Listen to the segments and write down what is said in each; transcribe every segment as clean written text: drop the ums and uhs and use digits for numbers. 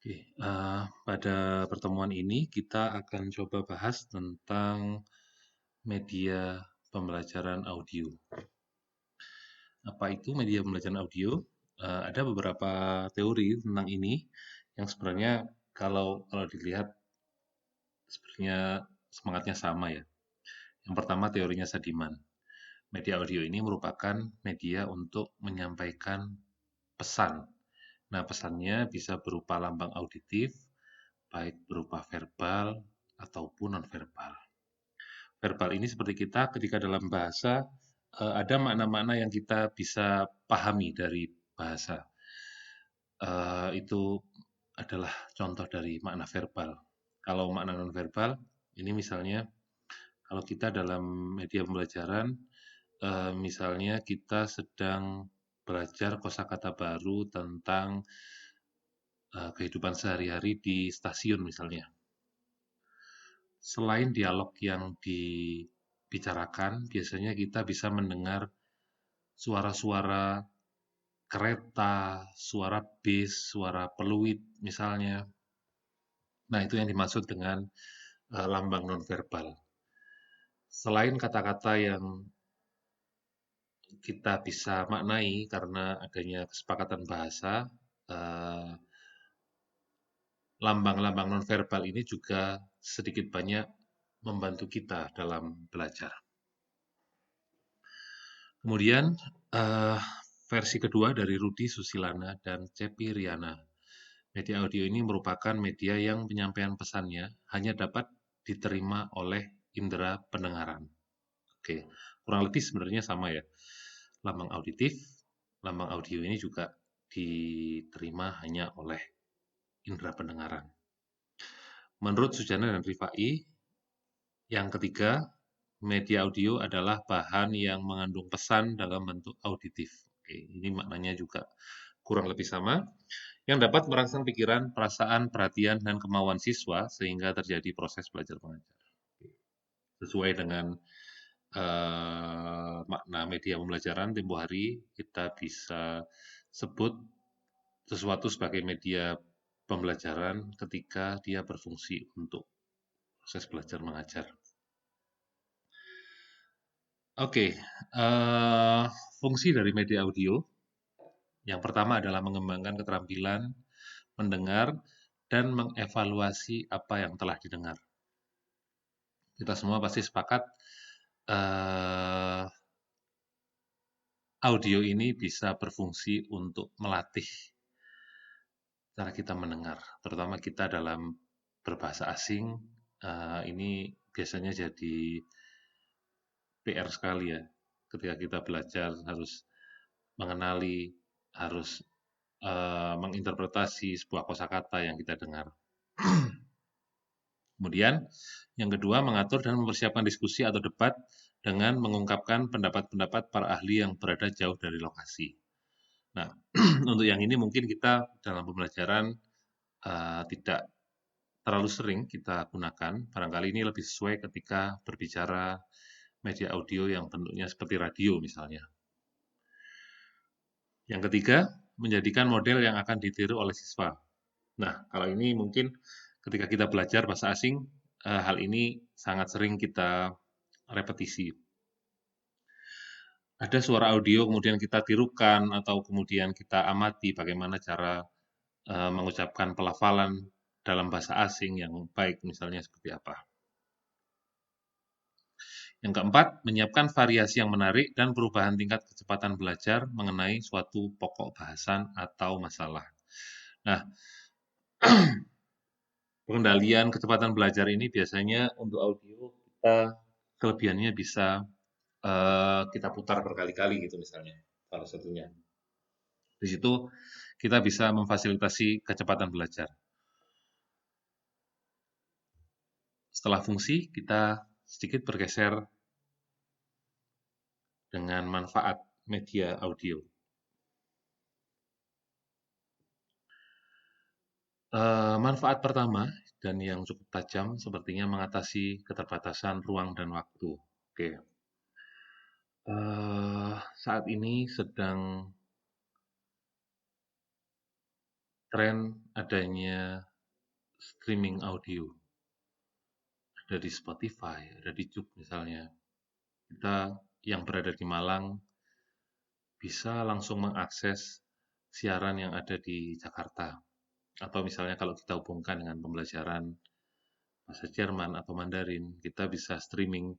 Oke, pada pertemuan ini kita akan coba bahas tentang media pembelajaran audio. Apa itu media pembelajaran audio? Ada beberapa teori tentang ini yang sebenarnya kalau dilihat sebenarnya semangatnya sama ya. Yang pertama teorinya Sadiman. Media audio ini merupakan media untuk menyampaikan pesan. Nah, pesannya bisa berupa lambang auditif, baik berupa verbal ataupun nonverbal. Verbal ini seperti kita ketika dalam bahasa ada makna-makna yang kita bisa pahami dari bahasa. Itu adalah contoh dari makna verbal. Kalau makna nonverbal, ini misalnya kalau kita dalam media pembelajaran, misalnya kita sedang belajar kosakata baru tentang kehidupan sehari-hari di stasiun misalnya. Selain dialog yang dibicarakan, biasanya kita bisa mendengar suara-suara kereta, suara bis, suara peluit misalnya. Nah, itu yang dimaksud dengan lambang nonverbal. Selain kata-kata yang kita bisa maknai karena adanya kesepakatan bahasa, eh, lambang-lambang nonverbal ini juga sedikit banyak membantu kita dalam belajar. Kemudian eh, versi kedua dari Rudi Susilana dan Cepi Riana. Media audio ini merupakan media yang penyampaian pesannya hanya dapat diterima oleh indera pendengaran. Oke, kurang lebih sebenarnya sama ya. Lambang auditif, lambang audio ini juga diterima hanya oleh indera pendengaran. Menurut Sujana dan Rifai, yang ketiga, media audio adalah bahan yang mengandung pesan dalam bentuk auditif. Oke, ini maknanya juga kurang lebih sama, yang dapat merangsang pikiran, perasaan, perhatian, dan kemauan siswa sehingga terjadi proses belajar mengajar. Sesuai dengan makna media pembelajaran, tempo hari kita bisa sebut sesuatu sebagai media pembelajaran ketika dia berfungsi untuk proses belajar mengajar. Oke, fungsi dari media audio yang pertama adalah mengembangkan keterampilan mendengar dan mengevaluasi apa yang telah didengar. Kita semua pasti sepakat audio ini bisa berfungsi untuk melatih cara kita mendengar, terutama kita dalam berbahasa asing. Ini biasanya jadi PR sekali ya, ketika kita belajar harus mengenali, harus menginterpretasi sebuah kosakata yang kita dengar. Kemudian, yang kedua, mengatur dan mempersiapkan diskusi atau debat dengan mengungkapkan pendapat-pendapat para ahli yang berada jauh dari lokasi. Nah, untuk yang ini mungkin kita dalam pembelajaran tidak terlalu sering kita gunakan. Barangkali ini lebih sesuai ketika berbicara media audio yang bentuknya seperti radio misalnya. Yang ketiga, menjadikan model yang akan ditiru oleh siswa. Nah, kalau ini mungkin ketika kita belajar bahasa asing, hal ini sangat sering kita repetisi. Ada suara audio kemudian kita tirukan atau kemudian kita amati bagaimana cara mengucapkan pelafalan dalam bahasa asing yang baik misalnya seperti apa. Yang keempat, menyiapkan variasi yang menarik dan perubahan tingkat kecepatan belajar mengenai suatu pokok bahasan atau masalah. Nah, pengendalian kecepatan belajar ini biasanya untuk audio kita kelebihannya bisa kita putar berkali-kali gitu misalnya, salah satunya. Di situ kita bisa memfasilitasi kecepatan belajar. Setelah fungsi, kita sedikit bergeser dengan manfaat media audio. Manfaat pertama dan yang cukup tajam sepertinya mengatasi keterbatasan ruang dan waktu. Oke, saat ini sedang tren adanya streaming audio, ada di Spotify, ada di Joox misalnya. Kita yang berada di Malang bisa langsung mengakses siaran yang ada di Jakarta. Atau misalnya kalau kita hubungkan dengan pembelajaran bahasa Jerman atau Mandarin, kita bisa streaming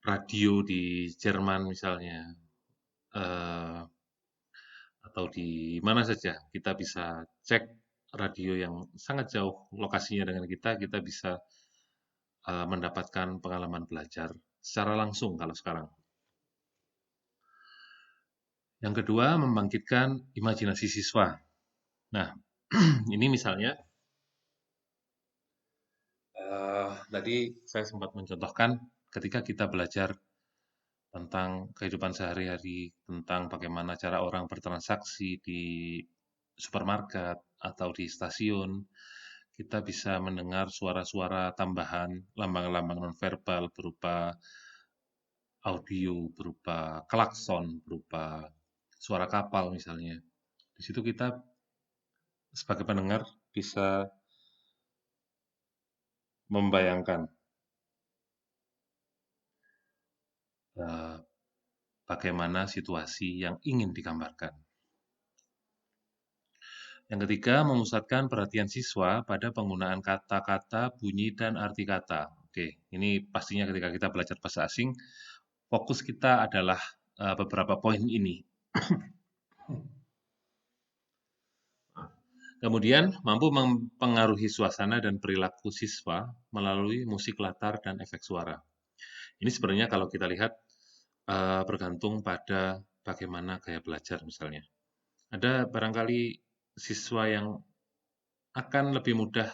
radio di Jerman misalnya, eh, atau di mana saja kita bisa cek radio yang sangat jauh lokasinya dengan kita bisa mendapatkan pengalaman belajar secara langsung kalau sekarang. Yang kedua, membangkitkan imajinasi siswa. Nah, ini misalnya tadi saya sempat mencontohkan ketika kita belajar tentang kehidupan sehari-hari, tentang bagaimana cara orang bertransaksi di supermarket atau di stasiun, kita bisa mendengar suara-suara tambahan, lambang-lambang nonverbal berupa audio, berupa klakson, berupa suara kapal misalnya. Di situ kita sebagai pendengar bisa membayangkan eh, bagaimana situasi yang ingin digambarkan. Yang ketiga, memusatkan perhatian siswa pada penggunaan kata-kata, bunyi, dan arti kata. Oke, ini pastinya ketika kita belajar bahasa asing, fokus kita adalah beberapa poin ini. Kemudian, mampu mempengaruhi suasana dan perilaku siswa melalui musik latar dan efek suara. Ini sebenarnya kalau kita lihat bergantung pada bagaimana gaya belajar misalnya. Ada barangkali siswa yang akan lebih mudah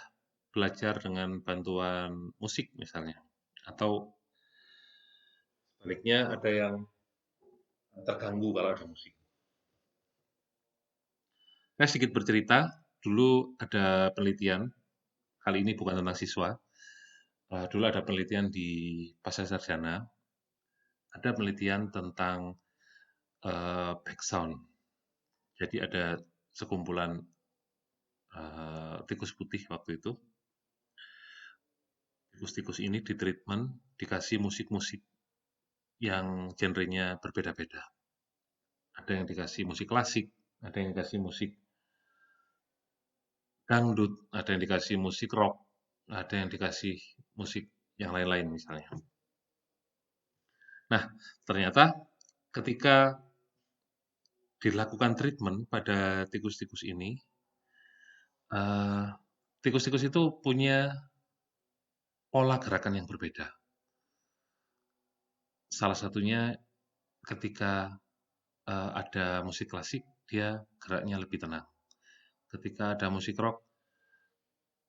belajar dengan bantuan musik misalnya. Atau sebaliknya ada yang terganggu kalau ada musik. Saya sedikit bercerita, dulu ada penelitian, kali ini bukan tentang siswa, dulu ada penelitian di pasca sarjana, ada penelitian tentang back sound. Jadi ada sekumpulan tikus putih waktu itu. Tikus-tikus ini ditreatment, dikasih musik-musik yang genrenya berbeda-beda. Ada yang dikasih musik klasik, ada yang dikasih musik dangdut, ada yang dikasih musik rock, ada yang dikasih musik yang lain-lain misalnya. Nah, ternyata ketika dilakukan treatment pada tikus-tikus ini, tikus-tikus itu punya pola gerakan yang berbeda. Salah satunya ketika ada musik klasik, dia geraknya lebih tenang. Ketika ada musik rock,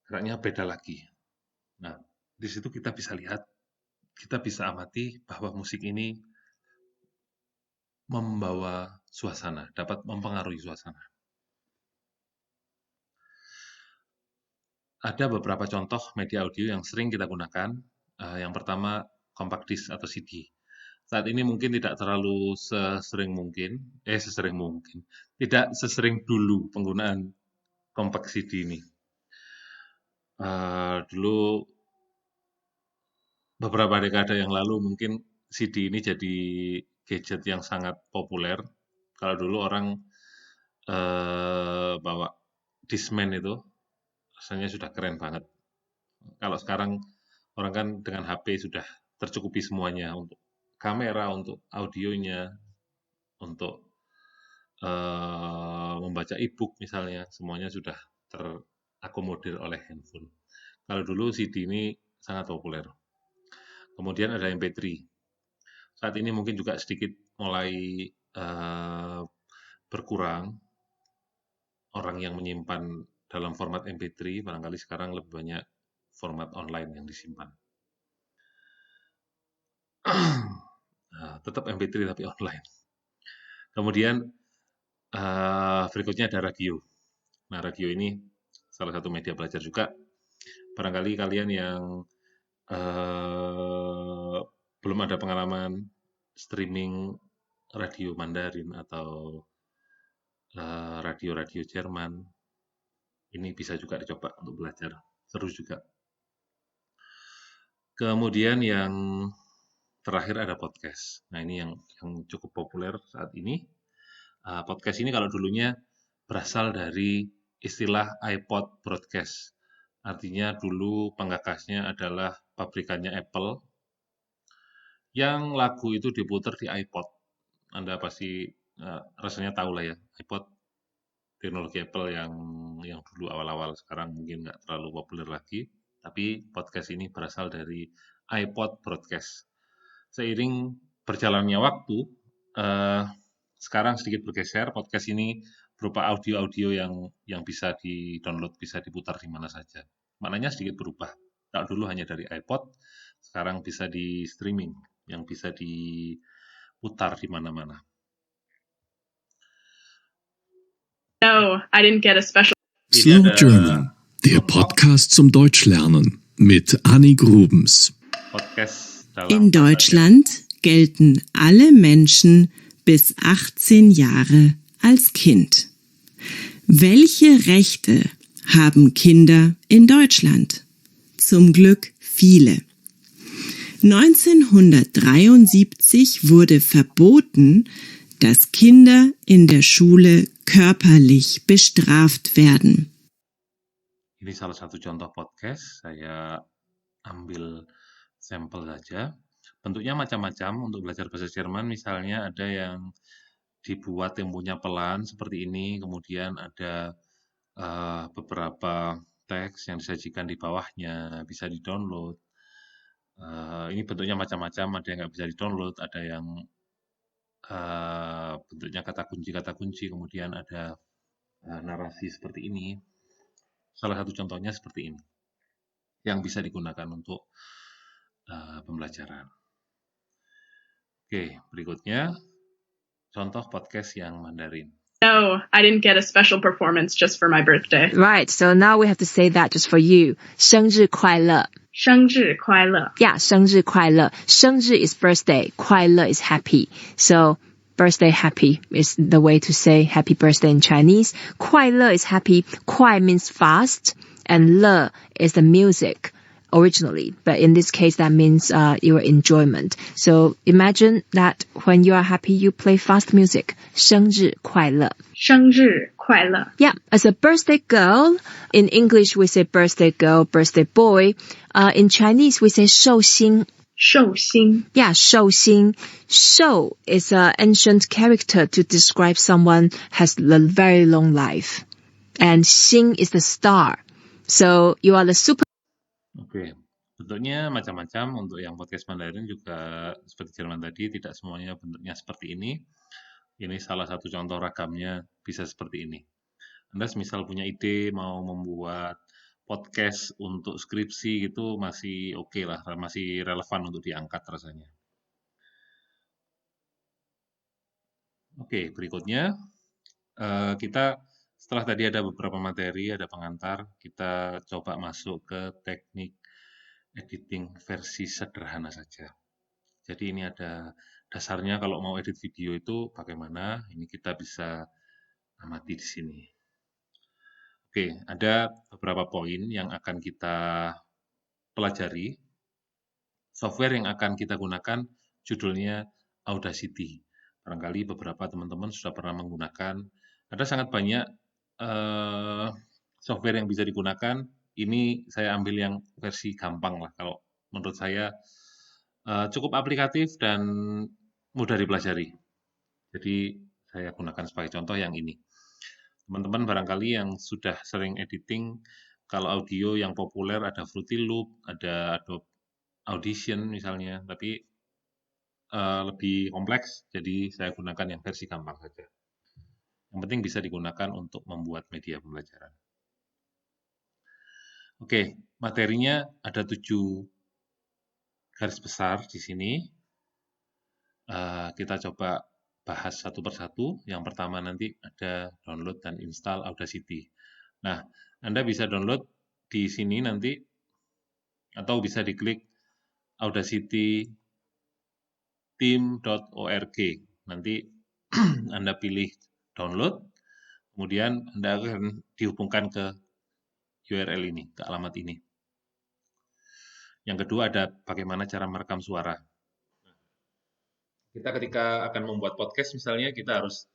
geraknya beda lagi. Nah, di situ kita bisa lihat, kita bisa amati bahwa musik ini membawa suasana, dapat mempengaruhi suasana. Ada beberapa contoh media audio yang sering kita gunakan. Yang pertama, compact disc atau CD. Saat ini mungkin tidak terlalu sesering mungkin, tidak sesering dulu penggunaan compact CD ini. Dulu beberapa dekade yang lalu mungkin CD ini jadi gadget yang sangat populer. Kalau dulu orang bawa Discman itu rasanya sudah keren banget. Kalau sekarang orang kan dengan HP sudah tercukupi semuanya untuk kamera, untuk audionya, untuk membaca e-book misalnya, semuanya sudah terakomodir oleh handphone. Kalau dulu CD ini sangat populer. Kemudian ada MP3. Saat ini mungkin juga sedikit mulai berkurang orang yang menyimpan dalam format MP3, barangkali sekarang lebih banyak format online yang disimpan. Nah, tetap MP3 tapi online. Kemudian berikutnya ada radio. Nah, radio ini salah satu media belajar juga. Barangkali kalian yang belum ada pengalaman streaming radio Mandarin atau radio-radio Jerman, Ini bisa juga dicoba untuk belajar, seru juga. Kemudian yang terakhir ada podcast. Nah, ini yang cukup populer saat ini. Podcast ini kalau dulunya berasal dari istilah iPod broadcast. Artinya dulu penggagasnya adalah pabrikannya Apple, yang lagu itu diputar di iPod. Anda pasti rasanya tahu lah ya, iPod teknologi Apple yang dulu awal-awal, sekarang mungkin nggak terlalu populer lagi. Tapi podcast ini berasal dari iPod broadcast. Seiring berjalannya waktu, eh, sekarang sedikit bergeser. Podcast ini berupa audio-audio yang bisa di-download, bisa diputar di mana saja. Maknanya sedikit berubah. Kalau dulu hanya dari iPod, sekarang bisa di streaming, yang bisa diputar di mana-mana. No, I didn't get a special. Slow German, der Podcast zum Deutschlernen mit Anni Grubens. Podcast In Deutschland gelten alle Menschen bis 18 Jahre als Kind. Welche Rechte haben Kinder in Deutschland? Zum Glück viele. 1973 wurde verboten, dass Kinder in der Schule körperlich bestraft werden. Ini salah satu contoh podcast, saya ambil sampel saja. Bentuknya macam-macam untuk belajar bahasa Jerman, misalnya ada yang dibuat temponya pelan seperti ini, kemudian ada beberapa teks yang disajikan di bawahnya, bisa di-download. Ini bentuknya macam-macam, ada yang nggak bisa di-download, ada yang bentuknya kata kunci, kemudian ada narasi seperti ini. Salah satu contohnya seperti ini, yang bisa digunakan untuk pembelajaran. Oke, berikutnya contoh podcast yang Mandarin. No, I didn't get a special performance just for my birthday. Right, so now we have to say that just for you. 生日快乐.生日快乐. Yeah, 生日快乐. 生日 is birthday. 快乐 is happy. So birthday happy is the way to say happy birthday in Chinese. 快乐 is happy. 快 means fast, and 乐 is the music originally, but in this case that means your enjoyment. So imagine that when you are happy you play fast music. 生日快乐.生日快乐. Yeah, as a birthday girl, in English we say birthday girl, birthday boy. In Chinese we say 寿星.寿星. Yeah, 寿星. 寿 is an ancient character to describe someone has a very long life. And 星 is the star. So you are the super. Oke, bentuknya macam-macam. Untuk yang podcast Mandarin juga seperti Jerman tadi, tidak semuanya bentuknya seperti ini. Ini salah satu contoh ragamnya bisa seperti ini. Anda semisal punya ide mau membuat podcast untuk skripsi gitu masih oke lah, masih relevan untuk diangkat rasanya. Oke, berikutnya kita setelah tadi ada beberapa materi, ada pengantar, kita coba masuk ke teknik editing versi sederhana saja. Jadi ini ada dasarnya kalau mau edit video itu bagaimana, ini kita bisa amati di sini. Oke, ada beberapa poin yang akan kita pelajari. Software yang akan kita gunakan judulnya Audacity. Barangkali beberapa teman-teman sudah pernah menggunakan. Ada sangat banyak software yang bisa digunakan. Ini saya ambil yang versi gampang lah. Kalau menurut saya cukup aplikatif dan mudah dipelajari. Jadi saya gunakan sebagai contoh yang ini. Teman-teman barangkali yang sudah sering editing, kalau audio yang populer ada Fruity Loop, ada Adobe Audition misalnya, tapi lebih kompleks, jadi saya gunakan yang versi gampang saja. Yang penting bisa digunakan untuk membuat media pembelajaran. Oke, materinya ada 7 garis besar di sini. Kita coba bahas satu persatu. Yang pertama nanti ada download dan install Audacity. Nah, Anda bisa download di sini nanti, atau bisa diklik Audacity team.org. Nanti Anda pilih download, kemudian Anda akan dihubungkan ke URL ini, ke alamat ini. Yang kedua ada bagaimana cara merekam suara. Kita ketika akan membuat podcast misalnya, kita harus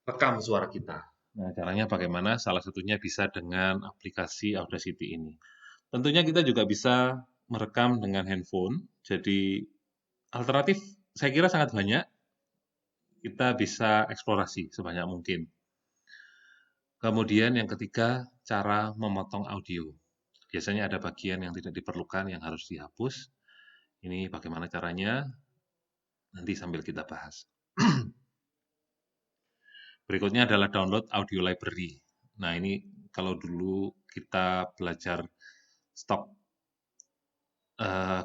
rekam suara kita. Nah, caranya bagaimana? Salah satunya bisa dengan aplikasi Audacity ini. Tentunya kita juga bisa merekam dengan handphone. Jadi alternatif saya kira sangat banyak. Kita bisa eksplorasi sebanyak mungkin. Kemudian yang ketiga, cara memotong audio. Biasanya ada bagian yang tidak diperlukan yang harus dihapus. Ini bagaimana caranya? Nanti sambil kita bahas. Berikutnya adalah download audio library. Nah, ini kalau dulu kita belajar stok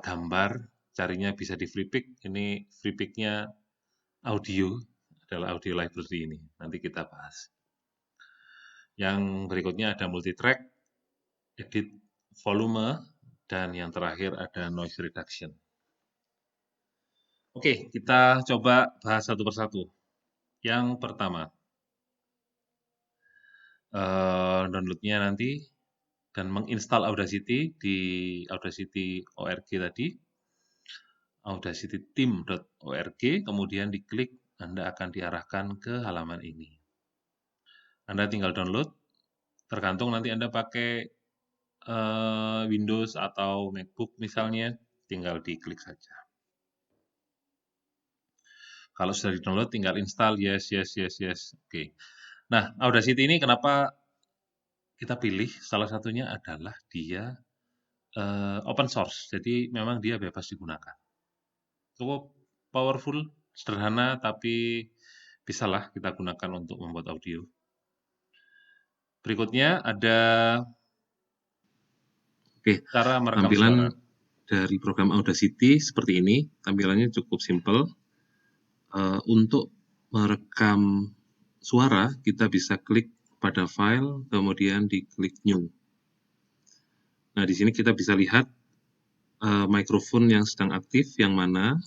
gambar, carinya bisa di Flickr. Ini Flickr-nya audio adalah audio library ini. Nanti kita bahas. Yang berikutnya ada multitrack, edit volume, dan yang terakhir ada noise reduction. Oke, kita coba bahas satu persatu. Yang pertama, download-nya nanti dan menginstal Audacity di Audacity ORG tadi, audacityteam.org, kemudian diklik, Anda akan diarahkan ke halaman ini. Anda tinggal download, tergantung nanti Anda pakai Windows atau MacBook misalnya, tinggal diklik saja. Kalau sudah di-download, tinggal install, yes. Oke. Nah, Audacity ini kenapa kita pilih? Salah satunya adalah dia open source, jadi memang dia bebas digunakan. Cukup powerful, sederhana, tapi bisalah kita gunakan untuk membuat audio. Berikutnya ada cara merekam tampilan suara. Dari program Audacity seperti ini, tampilannya cukup simple. Untuk merekam suara, kita bisa klik pada file, kemudian diklik new. Nah, di sini kita bisa lihat mikrofon yang sedang aktif yang mana,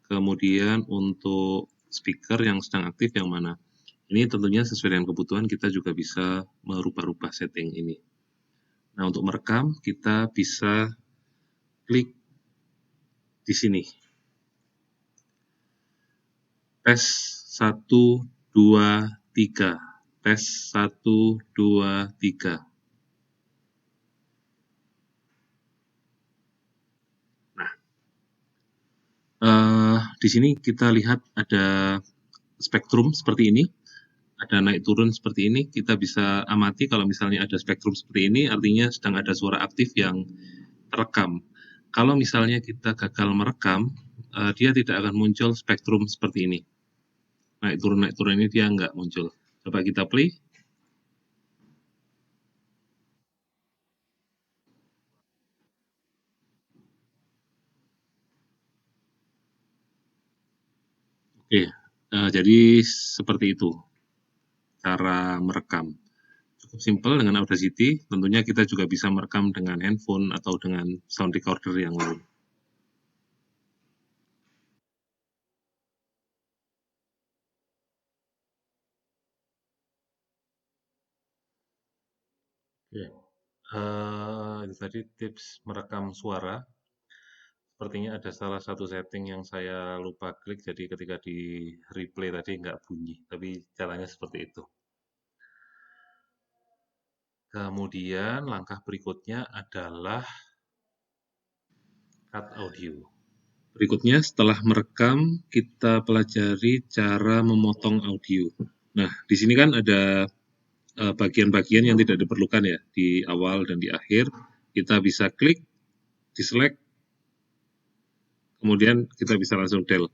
kemudian untuk speaker yang sedang aktif yang mana. Ini tentunya sesuai dengan kebutuhan, kita juga bisa merubah-rubah setting ini. Nah, untuk merekam, kita bisa klik di sini. Tes 1, 2, 3. Tes 1, 2, 3. Nah, di sini kita lihat ada spektrum seperti ini. Ada naik turun seperti ini. Kita bisa amati kalau misalnya ada spektrum seperti ini, artinya sedang ada suara aktif yang terekam. Kalau misalnya kita gagal merekam, dia tidak akan muncul spektrum seperti ini. Naik turun ini dia nggak muncul. Coba kita play. Oke, jadi seperti itu cara merekam. Cukup simpel dengan Audacity. Tentunya kita juga bisa merekam dengan handphone atau dengan sound recorder yang lain. Itu tadi tips merekam suara. Sepertinya ada salah satu setting yang saya lupa klik, jadi ketika di replay tadi nggak bunyi, tapi caranya seperti itu. Kemudian langkah berikutnya adalah cut audio. Berikutnya setelah merekam, kita pelajari cara memotong audio. Nah, di sini kan ada bagian-bagian yang tidak diperlukan ya, di awal dan di akhir. Kita bisa klik, diselect, kemudian kita bisa langsung del.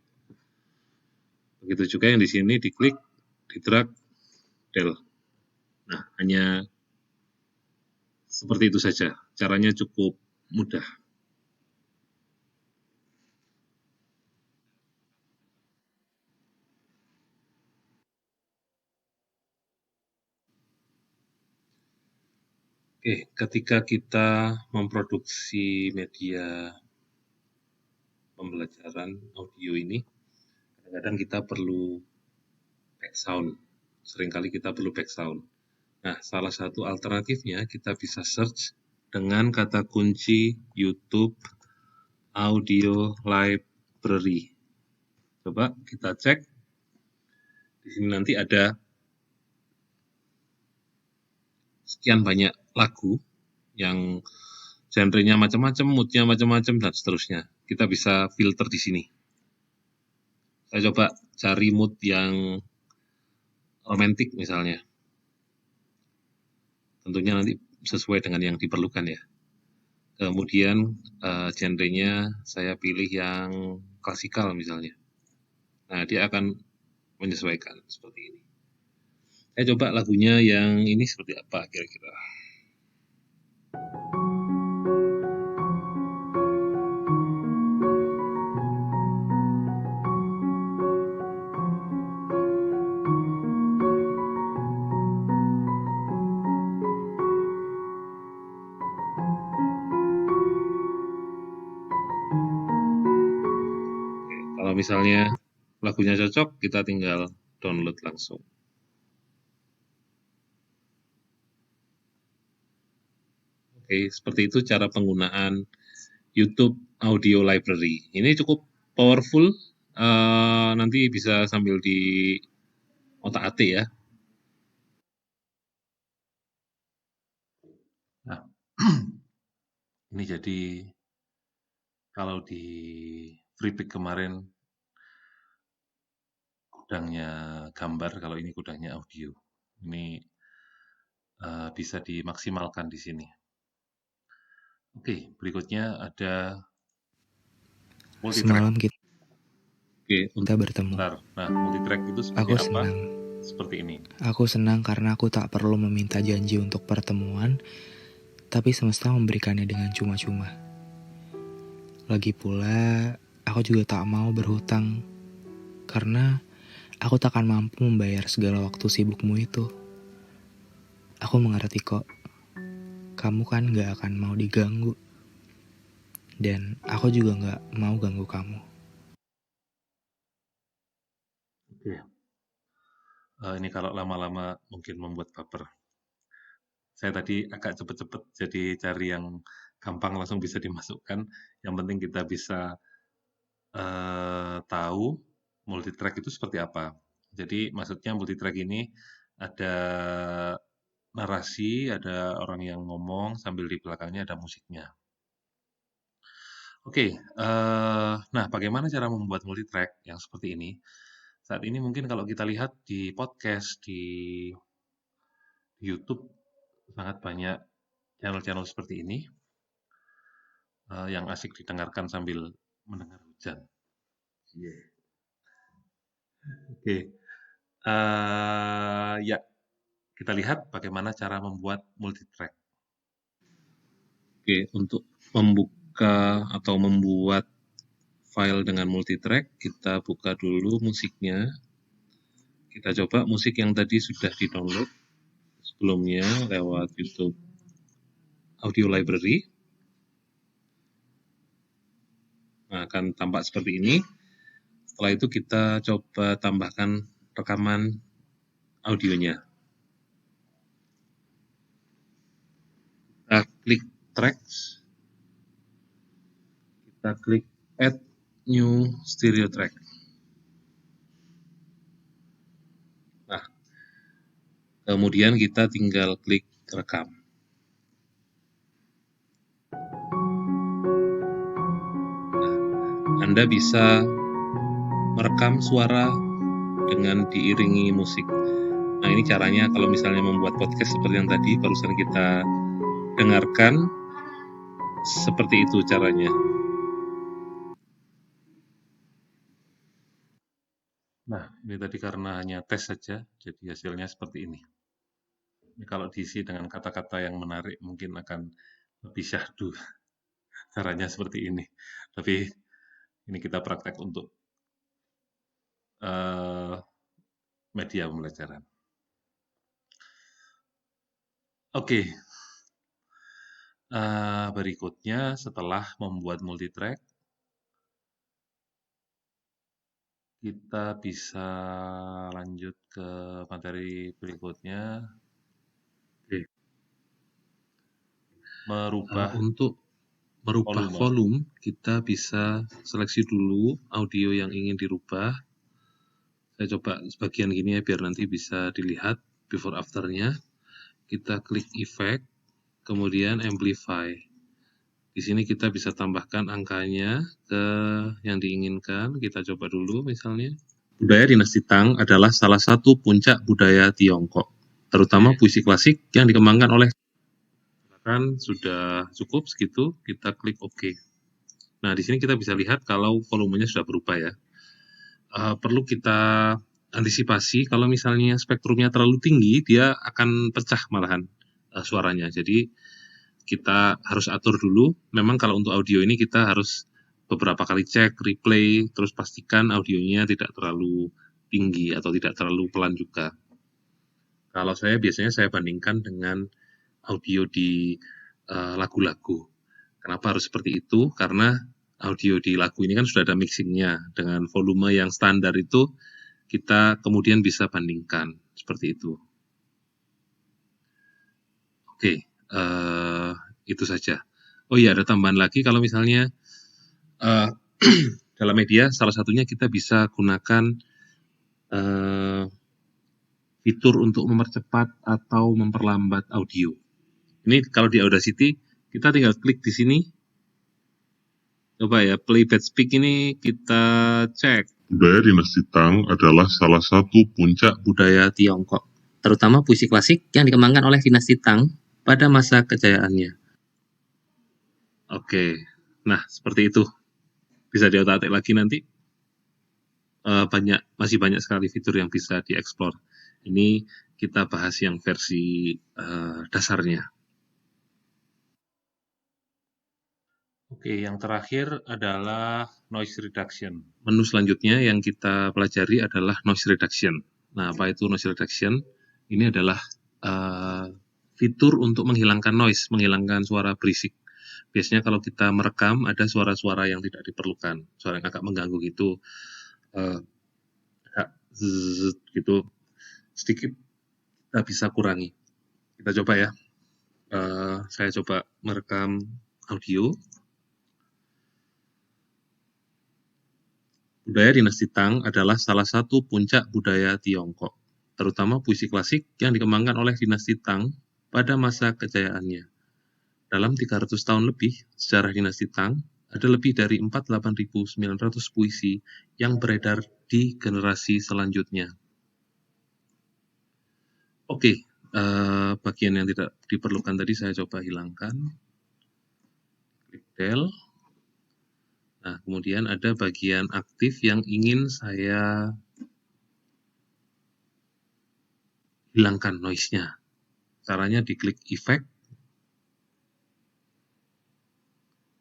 Begitu juga yang di sini diklik, di-drag, del. Nah, hanya seperti itu saja. Caranya cukup mudah. Oke, ketika kita memproduksi media pembelajaran audio ini, kadang-kadang kita perlu back sound. Seringkali kita perlu back sound. Nah, salah satu alternatifnya kita bisa search dengan kata kunci YouTube Audio Library. Coba kita cek. Di sini nanti ada sekian banyak lagu yang genrenya macam-macam, moodnya macam-macam, dan seterusnya. Kita bisa filter di sini. Saya coba cari mood yang romantik misalnya. Tentunya nanti sesuai dengan yang diperlukan ya. Kemudian genrenya saya pilih yang klasikal misalnya. Nah, dia akan menyesuaikan seperti ini. Saya coba lagunya yang ini seperti apa kira-kira. Oke, kalau misalnya lagunya cocok, kita tinggal download langsung. Oke, seperti itu cara penggunaan YouTube Audio Library. Ini cukup powerful, nanti bisa sambil di otak-atik ya. Nah, ini jadi kalau di FreePic kemarin gudangnya gambar, kalau ini gudangnya audio. Ini bisa dimaksimalkan di sini. Oke, berikutnya ada multitrack. Semalam kita Oke, untuk bertemu. Bentar. Nah, multitrack itu seperti Aku apa? senang. Seperti ini. Aku senang karena aku tak perlu meminta janji untuk pertemuan, tapi semesta memberikannya dengan cuma-cuma. Lagi pula, aku juga tak mau berhutang, karena aku takkan mampu membayar segala waktu sibukmu itu. Aku mengerti kok, kamu kan gak akan mau diganggu. Dan aku juga gak mau ganggu kamu. Oke. Ini kalau lama-lama mungkin membuat baper. Saya tadi agak cepet-cepet, jadi cari yang gampang langsung bisa dimasukkan. Yang penting kita bisa tahu multitrack itu seperti apa. Jadi maksudnya multitrack ini ada narasi, ada orang yang ngomong sambil di belakangnya ada musiknya. Oke, nah bagaimana cara membuat multitrack yang seperti ini? Saat ini mungkin kalau kita lihat di podcast, di YouTube, sangat banyak channel-channel seperti ini yang asik didengarkan sambil mendengar hujan. Yeah. Oke, ya kita lihat bagaimana cara membuat multitrack. Oke, untuk membuka atau membuat file dengan multitrack, kita buka dulu musiknya. Kita coba musik yang tadi sudah di-download sebelumnya lewat YouTube Audio Library. Nah, akan tampak seperti ini. Setelah itu kita coba tambahkan rekaman audionya. Kita klik tracks. Kita klik add new stereo track. Nah, kemudian kita tinggal klik rekam. Nah, Anda bisa merekam suara dengan diiringi musik. Nah, ini caranya kalau misalnya membuat podcast seperti yang tadi barusan kita dengarkan, seperti itu caranya. Nah, ini tadi karena hanya tes saja, jadi hasilnya seperti ini. Ini kalau diisi dengan kata-kata yang menarik mungkin akan lebih syahdu. Caranya seperti ini. Tapi ini kita praktek untuk media pembelajaran. Oke, berikutnya setelah membuat multitrack, kita bisa lanjut ke materi berikutnya. merubah Untuk merubah volume, kita bisa seleksi dulu audio yang ingin dirubah. Saya coba sebagian gini ya, biar nanti bisa dilihat before afternya. Kita klik effect, kemudian amplify. Di sini kita bisa tambahkan angkanya ke yang diinginkan. Kita coba dulu misalnya. Budaya dinasti Tang adalah salah satu puncak budaya Tiongkok, terutama puisi klasik yang dikembangkan oleh. Kan sudah cukup segitu, kita klik OK. Nah, di sini kita bisa lihat kalau volumenya sudah berubah ya. Perlu kita antisipasi kalau misalnya spektrumnya terlalu tinggi, dia akan pecah malahan suaranya. Jadi kita harus atur dulu. Memang kalau untuk audio ini kita harus beberapa kali cek, replay, terus pastikan audionya tidak terlalu tinggi atau tidak terlalu pelan juga. Kalau saya biasanya saya bandingkan dengan audio di lagu-lagu. Kenapa harus seperti itu? Karena audio di lagu ini kan sudah ada mixingnya dengan volume yang standar itu, kita kemudian bisa bandingkan seperti itu. Oke, itu saja. Oh iya, ada tambahan lagi kalau misalnya dalam media, salah satunya kita bisa gunakan fitur untuk mempercepat atau memperlambat audio. Ini kalau di Audacity, kita tinggal klik di sini. Coba ya, playback speak ini kita cek. Budaya dinasti Tang adalah salah satu puncak Budaya Tiongkok, terutama puisi klasik yang dikembangkan oleh dinasti Tang pada masa kejayaannya. Oke, nah seperti itu. Bisa diotak-atik lagi nanti. Masih banyak sekali fitur yang bisa dieksplor. Ini kita bahas yang versi dasarnya. Oke, yang terakhir adalah noise reduction. Menu selanjutnya yang kita pelajari adalah noise reduction. Nah, apa itu noise reduction? Ini adalah fitur untuk menghilangkan noise, menghilangkan suara berisik. Biasanya kalau kita merekam ada suara-suara yang tidak diperlukan, suara yang agak mengganggu gitu, gitu, sedikit kita bisa kurangi. Kita coba ya. Saya coba merekam audio. Budaya dinasti Tang adalah salah satu puncak budaya Tiongkok, terutama puisi klasik yang dikembangkan oleh dinasti Tang pada masa kejayaannya. Dalam 300 tahun lebih, sejarah dinasti Tang, ada lebih dari 48.900 puisi yang beredar di generasi selanjutnya. Oke, bagian yang tidak diperlukan tadi saya coba hilangkan. Klik del. Nah, kemudian ada bagian aktif yang ingin saya hilangkan noise-nya. Caranya diklik effect,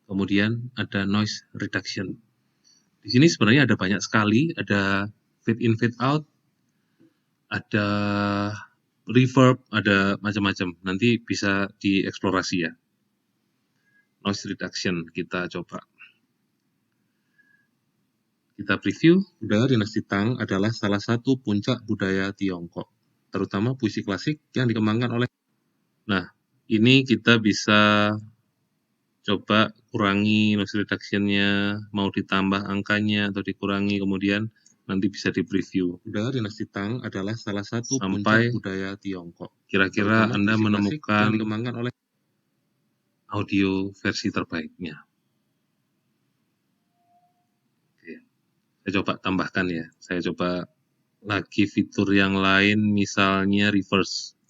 kemudian ada noise reduction. Di sini sebenarnya ada banyak sekali, ada fade in, fade out, ada reverb, ada macam-macam. Nanti bisa dieksplorasi ya. Noise reduction kita coba. Kita preview. Budaya dinasti Tang adalah salah satu puncak budaya Tiongkok, terutama puisi klasik yang dikembangkan oleh. Nah, ini kita bisa coba kurangi noise reduction-nya, mau ditambah angkanya atau dikurangi, kemudian nanti bisa di preview. Budaya dinasti Tang adalah salah satu sampai puncak budaya Tiongkok. Kira-kira Anda menemukan yang dikembangkan oleh audio versi terbaiknya. Saya coba tambahkan ya, saya coba lagi fitur yang lain, misalnya reverse.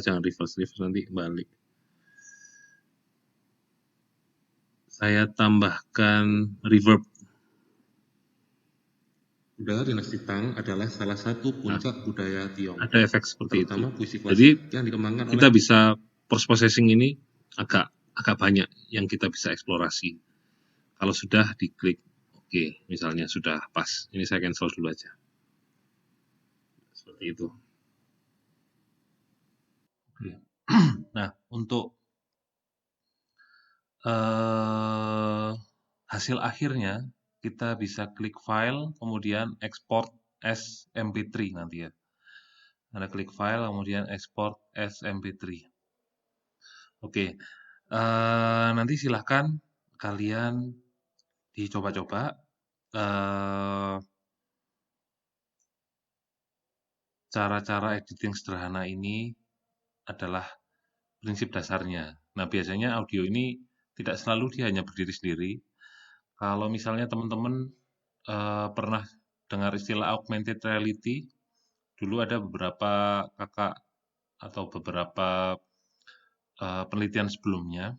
Jangan reverse nanti balik. Saya tambahkan reverb. Budaya dinasti Tang adalah salah satu puncak budaya Tiongkok. Ada efek seperti itu. Jadi yang dikembangkan kita bisa post processing ini agak banyak yang kita bisa eksplorasi. Kalau sudah diklik Oke, misalnya sudah pas. Ini saya cancel dulu aja. Seperti itu. Oke. Nah, untuk hasil akhirnya, kita bisa klik file, kemudian export as MP3 nanti ya. Anda klik file, kemudian export as MP3. Oke, Nanti silahkan kalian dicoba-coba. Cara-cara editing sederhana ini adalah prinsip dasarnya. Nah, biasanya audio ini tidak selalu dia hanya berdiri sendiri. Kalau misalnya teman-teman pernah dengar istilah augmented reality, dulu ada beberapa kakak atau beberapa penelitian sebelumnya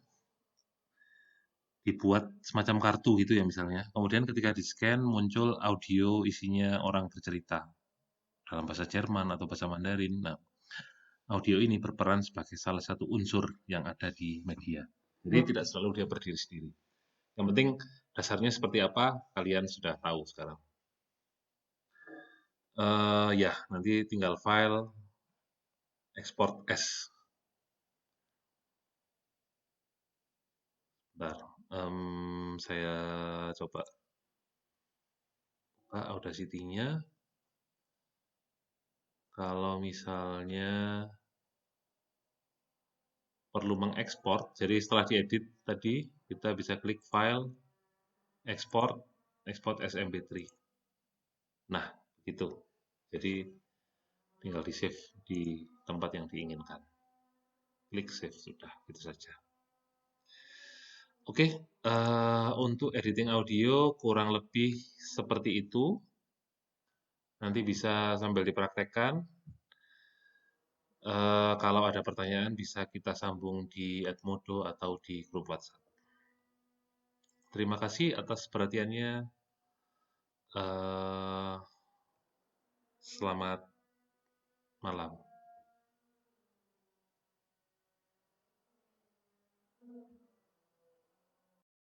dibuat semacam kartu gitu ya misalnya. Kemudian ketika di-scan muncul audio isinya orang bercerita dalam bahasa Jerman atau bahasa Mandarin. Nah, audio ini berperan sebagai salah satu unsur yang ada di media. Jadi tidak selalu dia berdiri sendiri. Yang penting dasarnya seperti apa, kalian sudah tahu sekarang. Ya, nanti tinggal file, export as. Bentar, saya coba buka Audacity-nya. Kalau misalnya perlu mengekspor, jadi setelah diedit tadi, kita bisa klik file, export as MP3. Nah, begitu. Jadi tinggal di-save di tempat yang diinginkan. Klik save, sudah, gitu saja. Oke, untuk editing audio kurang lebih seperti itu. Nanti bisa sambil dipraktekkan. Kalau ada pertanyaan bisa kita sambung di Edmodo atau di grup WhatsApp. Terima kasih atas perhatiannya. Selamat malam.